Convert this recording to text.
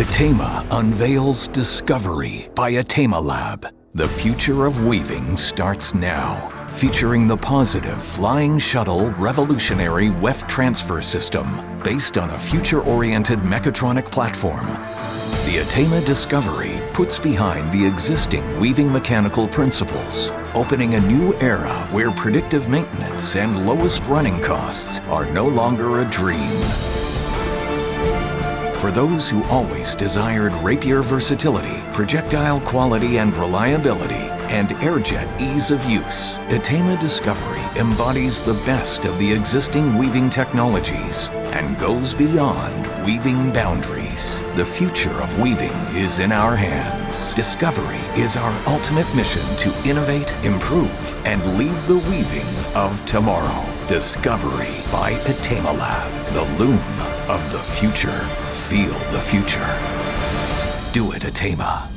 Itema unveils Discovery by Itema Lab. The future of weaving starts now. Featuring the Positive Flying Shuttle revolutionary weft transfer system based on a future-oriented mechatronic platform. The Itema Discovery puts behind the existing weaving mechanical principles, opening a new era where predictive maintenance and lowest running costs are no longer a dream. For those who always desired rapier versatility, projectile quality and reliability, and airjet ease of use, Itema Discovery embodies the best of the existing weaving technologies and goes beyond weaving boundaries. The future of weaving is in our hands. Discovery is our ultimate mission to innovate, improve, and lead the weaving of tomorrow. Discovery by Itema Lab, the loom of the future. Feel the future. Do it, Itema.